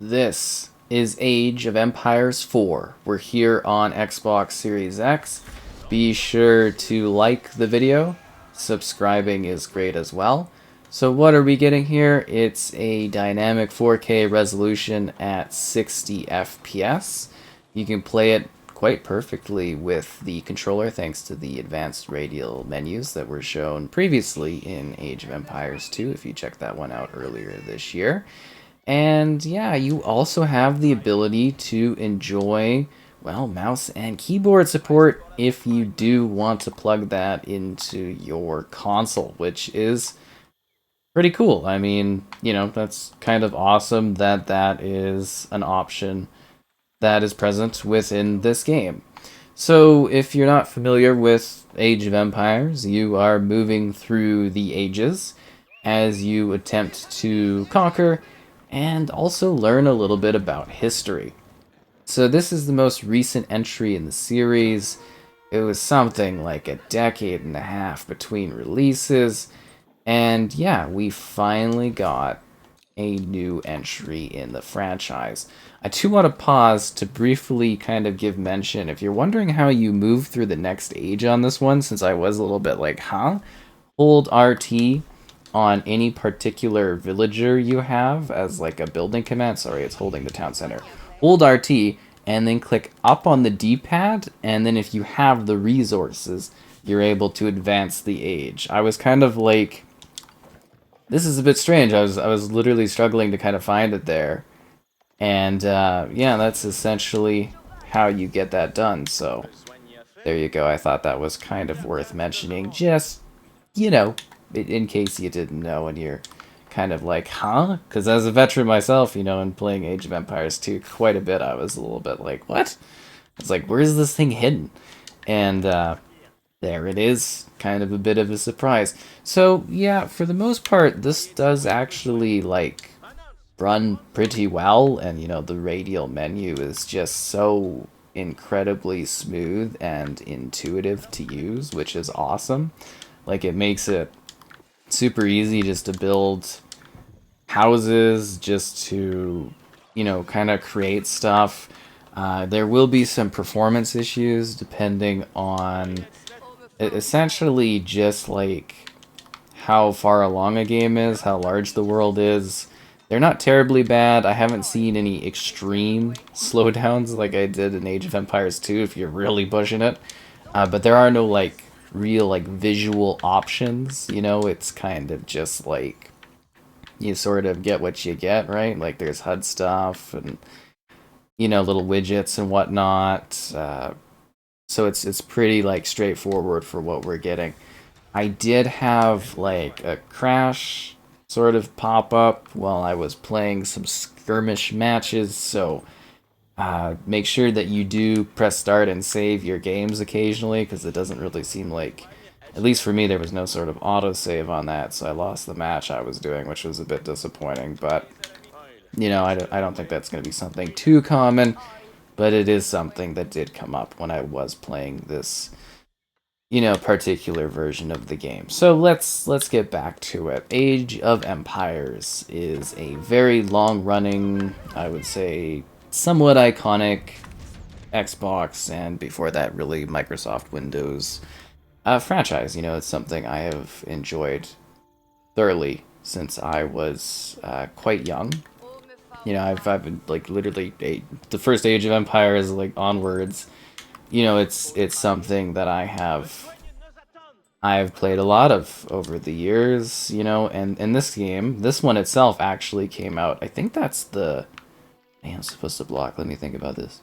This is Age of Empires 4. We're here on Xbox Series X. Be sure to like the video. Subscribing is great as well. So what are we getting here? It's a dynamic 4K resolution at 60 FPS. You can play it quite perfectly with the controller thanks to the advanced radial menus that were shown previously in Age of Empires 2 if you checked that one out earlier this year. And yeah, you also have the ability to enjoy, well, mouse and keyboard support if you do want to plug that into your console, which is pretty cool. I mean, that's kind of awesome that that is an option that is present within this game. So, if you're not familiar with Age of Empires, you are moving through the ages as you attempt to conquer and also learn a little bit about history. So this is the most recent entry in the series. It was something like a decade and a half between releases, and yeah, we finally got a new entry in the franchise. I do want to pause to briefly kind of give mention. If you're wondering how you move through the next age on this one, since I was a little bit like, huh? Hold RT on any particular villager you have as like a building command. Sorry, it's holding the town center. Hold RT and then click up on the D-pad, and then if you have the resources, you're able to advance the age. I was kind of like, this is a bit strange. I was literally struggling to kind of find it there. And yeah, that's essentially how you get that done. So there you go. I thought that was kind of worth mentioning. Just, in case you didn't know and you're kind of like, huh? Because as a veteran myself, and playing Age of Empires 2 quite a bit, I was a little bit like, what? It's like, where's this thing hidden? And there it is, kind of a bit of a surprise. So yeah, for the most part, this does actually like run pretty well, and the radial menu is just so incredibly smooth and intuitive to use, which is awesome. Like, it makes it super easy just to build houses, just to kind of create stuff. There will be some performance issues depending on essentially just like how far along a game is, how large the world is. They're not terribly bad. I haven't seen any extreme slowdowns like I did in Age of Empires 2 if you're really pushing it. But there are no like real like visual options, it's kind of just like you sort of get what you get, right? Like there's HUD stuff and little widgets and whatnot. So it's pretty like straightforward for what we're getting. I did have like a crash sort of pop up while I was playing some skirmish matches, so make sure that you do press start and save your games occasionally, because it doesn't really seem like, at least for me, there was no sort of autosave on that, so I lost the match I was doing, which was a bit disappointing, but I don't think that's going to be something too common, but it is something that did come up when I was playing this particular version of the game. So let's get back to it. Age of Empires is a very long-running, I would say, somewhat iconic Xbox, and before that, really Microsoft Windows franchise. It's something I have enjoyed thoroughly since I was quite young. I've been like literally the first Age of Empires like onwards. It's something that I've played a lot of over the years, and this game, this one itself actually came out. I think that's the, hey, I'm supposed to block. Let me think about this.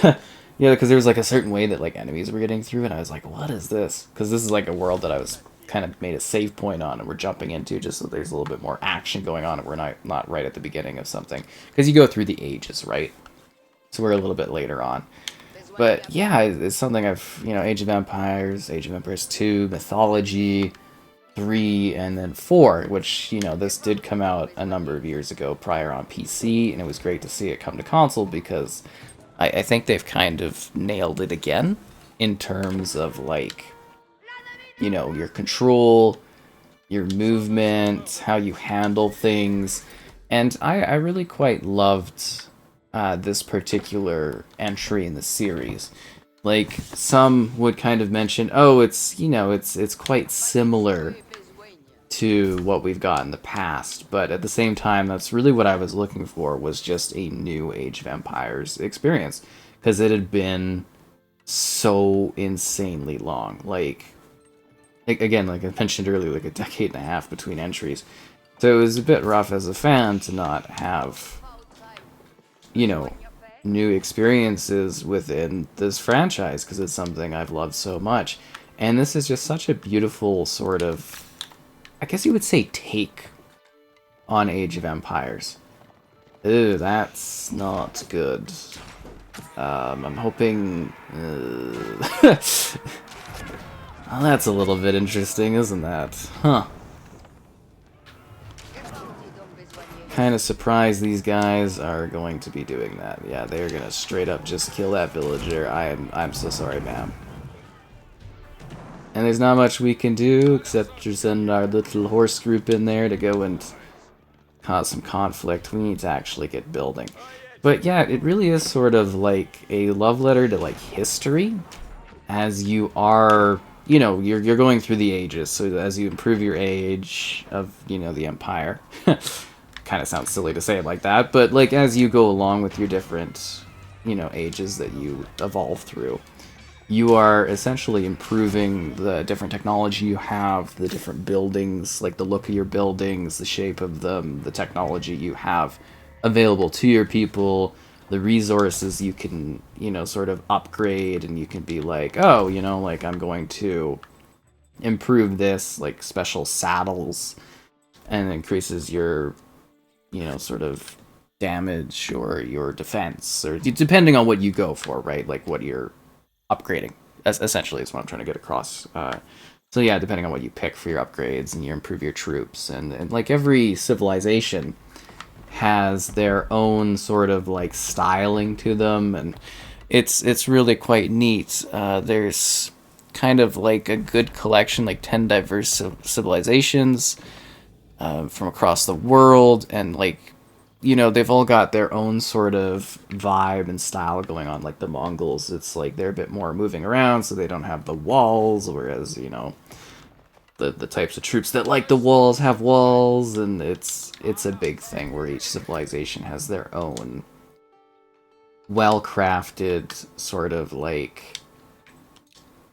Yeah, because there was like a certain way that like enemies were getting through, and I was like, what is this? Because this is like a world that I was kind of made a save point on, and we're jumping into just so there's a little bit more action going on, and we're not right at the beginning of something. Because you go through the ages, right? So we're a little bit later on. But yeah, it's something I've, Age of Empires 2, Mythology 3, and then 4, which, this did come out a number of years ago prior on PC, and it was great to see it come to console because I think they've kind of nailed it again in terms of, like, your control, your movement, how you handle things, And I really quite loved this particular entry in the series. Like, some would kind of mention, oh, it's, you know, it's quite similar to what we've got in the past, but at the same time, that's really what I was looking for, was just a new Age of Empires experience, because it had been so insanely long. Like, again, like I mentioned earlier, like a decade and a half between entries. So it was a bit rough as a fan to not have, you know, new experiences within this franchise, because it's something I've loved so much. And this is just such a beautiful sort of, I guess you would say, take on Age of Empires. Ew, that's not good. I'm hoping... well, that's a little bit interesting, isn't that? Huh. Kind of surprised these guys are going to be doing that. Yeah, they're gonna straight up just kill that villager. I'm so sorry, ma'am. And there's not much we can do except to send our little horse group in there to go and cause some conflict. We need to actually get building. But yeah, it really is sort of like a love letter to like history, as you are, you know, you're going through the ages. So as you improve your age of, you know, the empire, kind of sounds silly to say it like that, but like as you go along with your different, you know, ages that you evolve through, you are essentially improving the different technology you have, the different buildings, like the look of your buildings, the shape of them, the technology you have available to your people, the resources you can, you know, sort of upgrade, and you can be like, oh, you know, like I'm going to improve this, like special saddles, and it increases your, you know, sort of damage or your defense, or depending on what you go for, right? Like what you're upgrading, essentially, is what I'm trying to get across. So yeah, depending on what you pick for your upgrades, and you improve your troops, and like every civilization has their own sort of like styling to them, and it's really quite neat. There's kind of like a good collection, like 10 diverse civilizations from across the world, and like, you know, they've all got their own sort of vibe and style going on. Like the Mongols, it's like they're a bit more moving around, so they don't have the walls, whereas, you know, the types of troops that like the walls have walls, and it's a big thing where each civilization has their own well-crafted sort of like,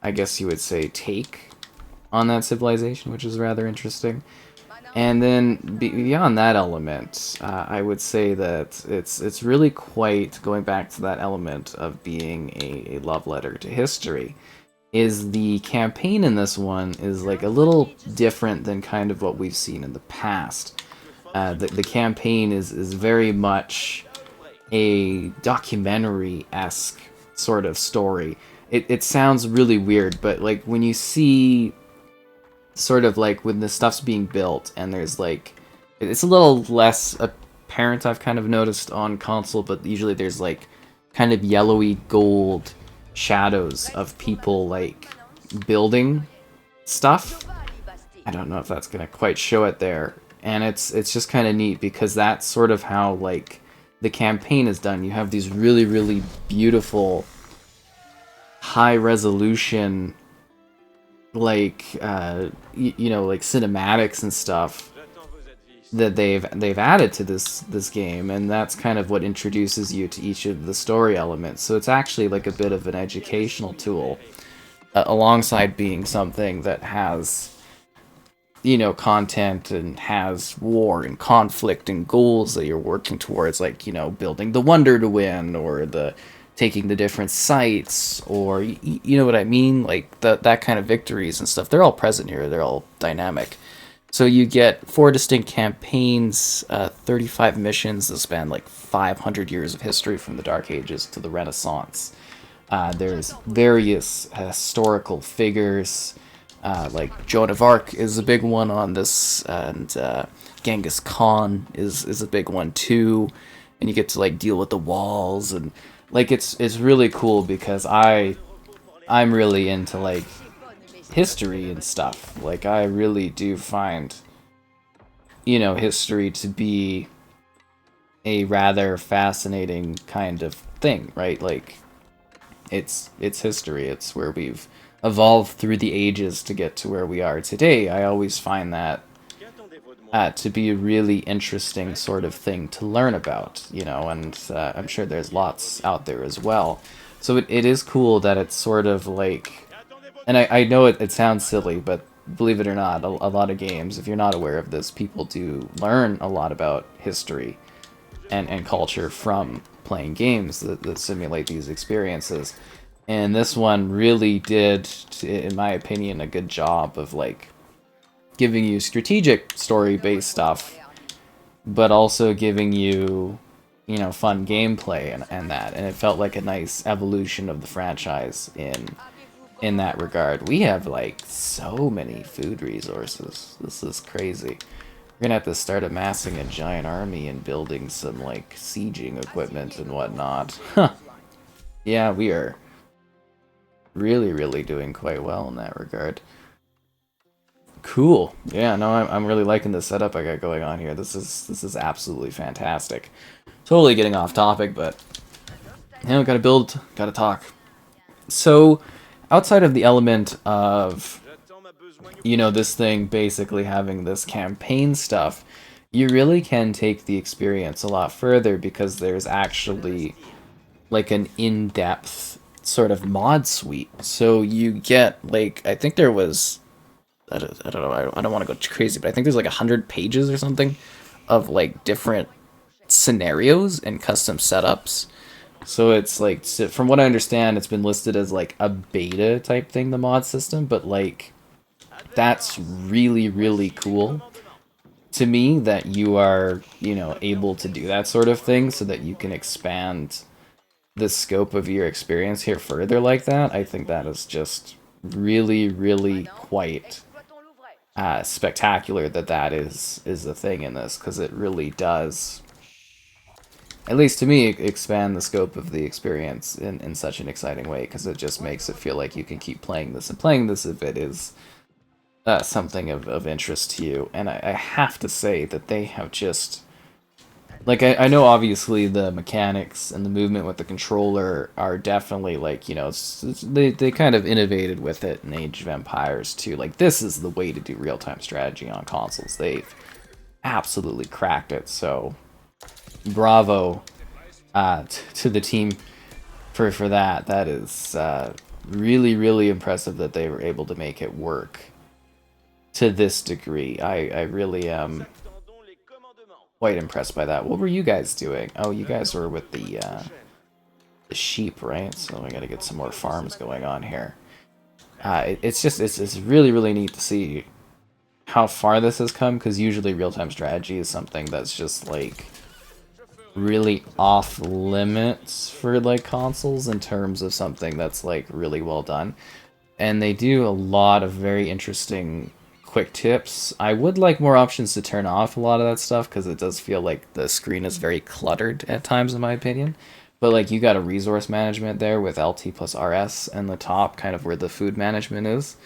I guess you would say, take on that civilization, which is rather interesting. And then beyond that element, I would say that it's really quite, going back to that element of being a love letter to history, is the campaign in this one is like a little different than kind of what we've seen in the past. The campaign is very much a documentary-esque sort of story. It sounds really weird, but like when you see sort of like when the stuff's being built, and there's like, it's a little less apparent, I've kind of noticed on console, but usually there's like kind of yellowy gold shadows of people like building stuff. I don't know if that's gonna quite show it there, and it's just kind of neat, because that's sort of how like the campaign is done. You have these really beautiful high resolution, like you know, like cinematics and stuff that they've added to this game, and that's kind of what introduces you to each of the story elements. So it's actually like a bit of an educational tool, alongside being something that has, you know, content and has war and conflict and goals that you're working towards, like, you know, building the wonder to win, or the taking the different sites, or you know what I mean, like that kind of victories and stuff. They're all present here. They're all dynamic. So you get 4 distinct campaigns, 35 missions that span like 500 years of history, from the Dark Ages to the Renaissance. There's various historical figures, like Joan of Arc is a big one on this, and Genghis Khan is a big one too. And you get to like deal with the walls, and like it's really cool, because I'm really into like history and stuff. Like I really do find, you know, history to be a rather fascinating kind of thing, right? Like, it's history. It's where we've evolved through the ages to get to where we are today. I always find that to be a really interesting sort of thing to learn about, you know, and I'm sure there's lots out there as well. So it is cool that it's sort of like, and I know it sounds silly, but believe it or not, a lot of games, if you're not aware of this, people do learn a lot about history and culture from playing games that simulate these experiences. And this one really did, in my opinion, a good job of like giving you strategic story-based stuff, but also giving you, you know, fun gameplay and that. And it felt like a nice evolution of the franchise in that regard. We have like so many food resources. This is crazy. We're gonna have to start amassing a giant army and building some like sieging equipment and whatnot. Huh. Yeah, we are really, really doing quite well in that regard. Cool. Yeah, no, I'm really liking the setup I got going on here. This is absolutely fantastic. Totally getting off topic, but you know, gotta build, gotta talk. So, outside of the element of, you know, this thing basically having this campaign stuff, you really can take the experience a lot further because there's actually like an in-depth sort of mod suite. So you get like, I think there was, I don't know, I don't want to go crazy, but I think there's like 100 pages or something of like different scenarios and custom setups. So it's like, from what I understand, it's been listed as like a beta type thing, the mod system, but like that's really, really cool to me that you are, you know, able to do that sort of thing so that you can expand the scope of your experience here further like that. I think that is just really, really quite spectacular that that is the thing in this, because it really does, at least to me, expand the scope of the experience in such an exciting way, because it just makes it feel like you can keep playing this and playing this if it is something of interest to you. And I have to say that they have just, like, I know obviously the mechanics and the movement with the controller are definitely, like, you know, they kind of innovated with it in Age of Empires too. Like, this is the way to do real-time strategy on consoles. They've absolutely cracked it, so bravo to the team for that. That is really, really impressive that they were able to make it work to this degree. I really am quite impressed by that. What were you guys doing? Oh, you guys were with the sheep, right? So we gotta get some more farms going on here. It's just, it's really, really neat to see how far this has come, because usually real-time strategy is something that's just, like, really off limits for, like, consoles in terms of something that's, like, really well done. And they do a lot of very interesting quick tips. I would like more options to turn off a lot of that stuff, because it does feel like the screen is very cluttered at times, in my opinion. But like, you got a resource management there with LT plus RS and the top, kind of where the food management is.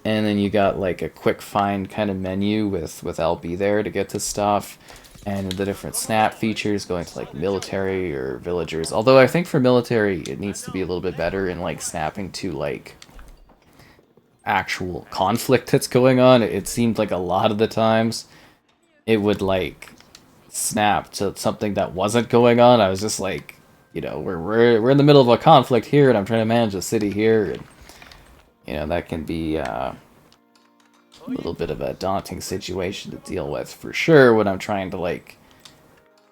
And then you got like a quick find kind of menu with LB there to get to stuff. And the different snap features going to like military or villagers. Although I think for military it needs to be a little bit better in like snapping to like actual conflict that's going on. It seemed like a lot of the times it would like snap to something that wasn't going on. I was just like, you know, we're in the middle of a conflict here, and I'm trying to manage a city here, and you know, that can be a little bit of a daunting situation to deal with for sure when I'm trying to like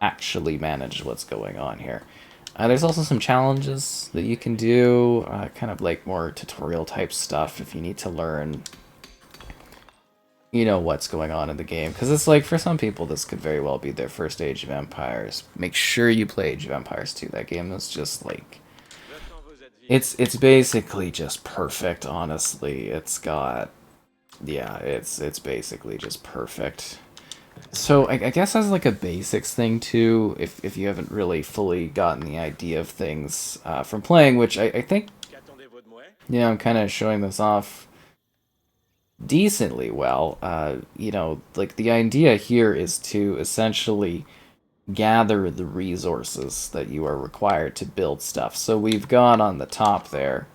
actually manage what's going on here. There's also some challenges that you can do, kind of like more tutorial type stuff if you need to learn, you know, what's going on in the game. Because it's like, for some people, this could very well be their first Age of Empires. Make sure you play Age of Empires 2. That game is just like, it's basically just perfect, honestly. It's got, yeah, it's basically just perfect. So I guess as like a basics thing too, if you haven't really fully gotten the idea of things from playing, which I think, yeah, I'm kind of showing this off decently well. You know, like the idea here is to essentially gather the resources that you are required to build stuff. So we've got on the top there,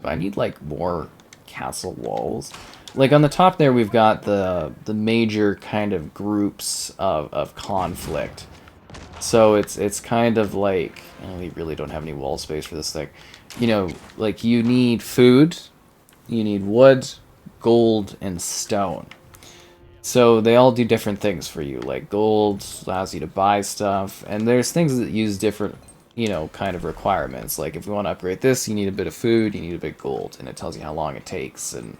I need like more castle walls. Like on the top there, we've got the major kind of groups of conflict. So it's kind of like, oh, we really don't have any wall space for this thing. You know, like you need food, you need wood, gold, and stone. So they all do different things for you. Like gold allows you to buy stuff, and there's things that use different, you know, kind of requirements. Like if you want to upgrade this, you need a bit of food, you need a bit of gold, and it tells you how long it takes. And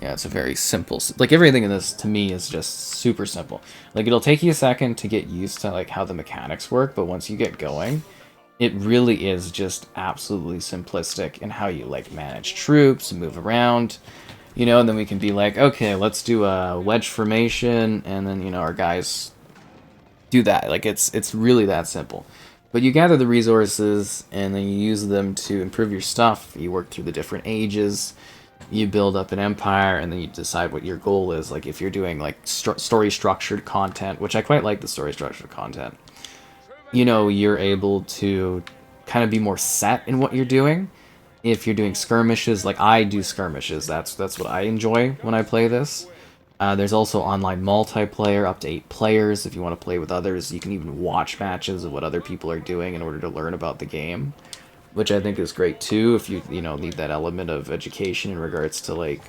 yeah, it's a very simple. Like everything in this to me is just super simple. Like it'll take you a second to get used to like how the mechanics work, but once you get going, it really is just absolutely simplistic in how you like manage troops and move around. You know, and then we can be like, okay, let's do a wedge formation, and then, you know, our guys do that. Like, it's really that simple. But you gather the resources, and then you use them to improve your stuff. You work through the different ages, you build up an empire, and then you decide what your goal is. Like, if you're doing, like, story-structured content, which I quite like the story-structured content, you know, you're able to kind of be more set in what you're doing. If you're doing skirmishes, like I do skirmishes, that's what I enjoy when I play this. There's also online multiplayer, up to 8 players. If you want to play with others, you can even watch matches of what other people are doing in order to learn about the game, which I think is great too. If you know need that element of education in regards to like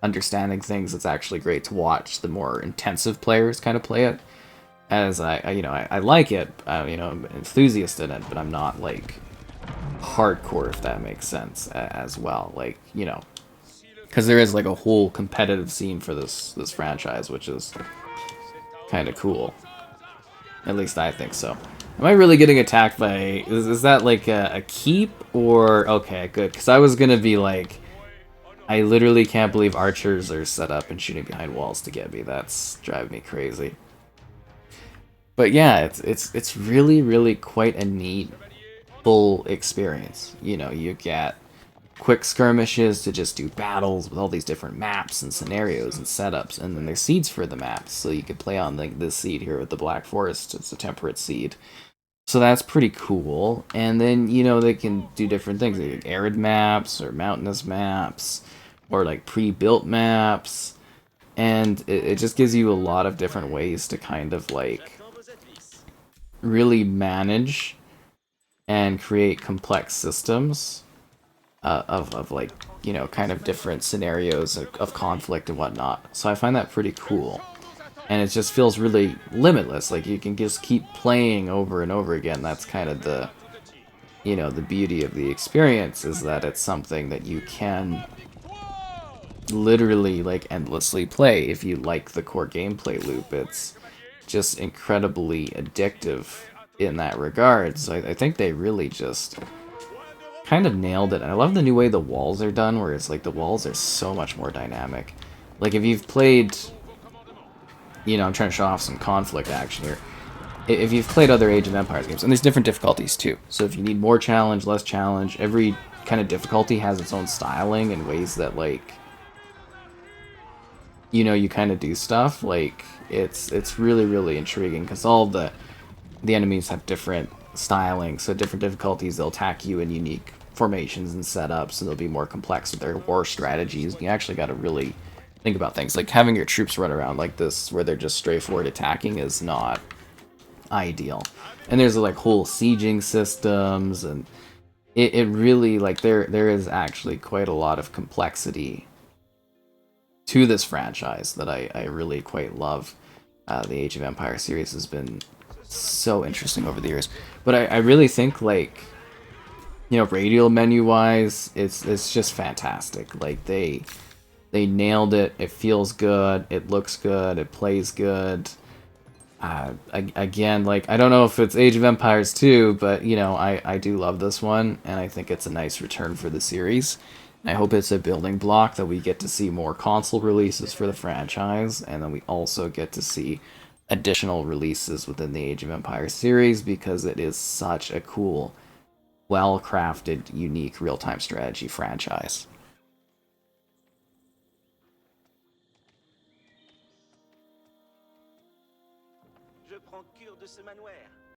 understanding things, it's actually great to watch the more intensive players kind of play it. As I like it, you know, I'm an enthusiast in it, but I'm not like hardcore, if that makes sense, as well. Like, you know, because there is like a whole competitive scene for this franchise, which is kind of cool. At least I think so. Am I really getting attacked by... Is that like a keep? Or... Okay, good. Because I was going to be like... I literally can't believe archers are set up and shooting behind walls to get me. That's driving me crazy. But yeah, it's really, really quite a neat full experience. You know, you get quick skirmishes to just do battles with all these different maps and scenarios and setups, and then there's seeds for the maps, so you could play on like this seed here with the Black Forest. It's a temperate seed, so that's pretty cool. And then, you know, they can do different things, like arid maps or mountainous maps or like pre-built maps, and it just gives you a lot of different ways to kind of like really manage and create complex systems of like, you know, kind of different scenarios of conflict and whatnot. So I find that pretty cool. And it just feels really limitless. Like, you can just keep playing over and over again. That's kind of the, you know, the beauty of the experience, is that it's something that you can literally, like, endlessly play if you like the core gameplay loop. It's just incredibly addictive in that regard. So I think they really just kind of nailed it. And I love the new way the walls are done, where it's like the walls are so much more dynamic. Like if you've played, you know, I'm trying to show off some conflict action here. If you've played other Age of Empires games, and there's different difficulties too. So if you need more challenge, less challenge, every kind of difficulty has its own styling and ways that, like, you know, you kind of do stuff. Like it's really, really intriguing, because all the enemies have different styling, so different difficulties, they'll attack you in unique formations and setups, and they'll be more complex with their war strategies. You actually got to really think about things. Like having your troops run around like this, where they're just straightforward attacking, is not ideal. And there's like whole sieging systems, and it really, like, there is actually quite a lot of complexity to this franchise that I really quite love. The Age of Empire series has been so interesting over the years. But I really think, like, you know, radial menu wise, it's just fantastic. Like they nailed it. It feels good, it looks good, it plays good. Again, like, I don't know if it's Age of Empires 2, but, you know, I do love this one, and I think it's a nice return for the series. I hope it's a building block that we get to see more console releases for the franchise, and then we also get to see additional releases within the Age of Empires series, because it is such a cool, well-crafted, unique real-time strategy franchise. ce manoir.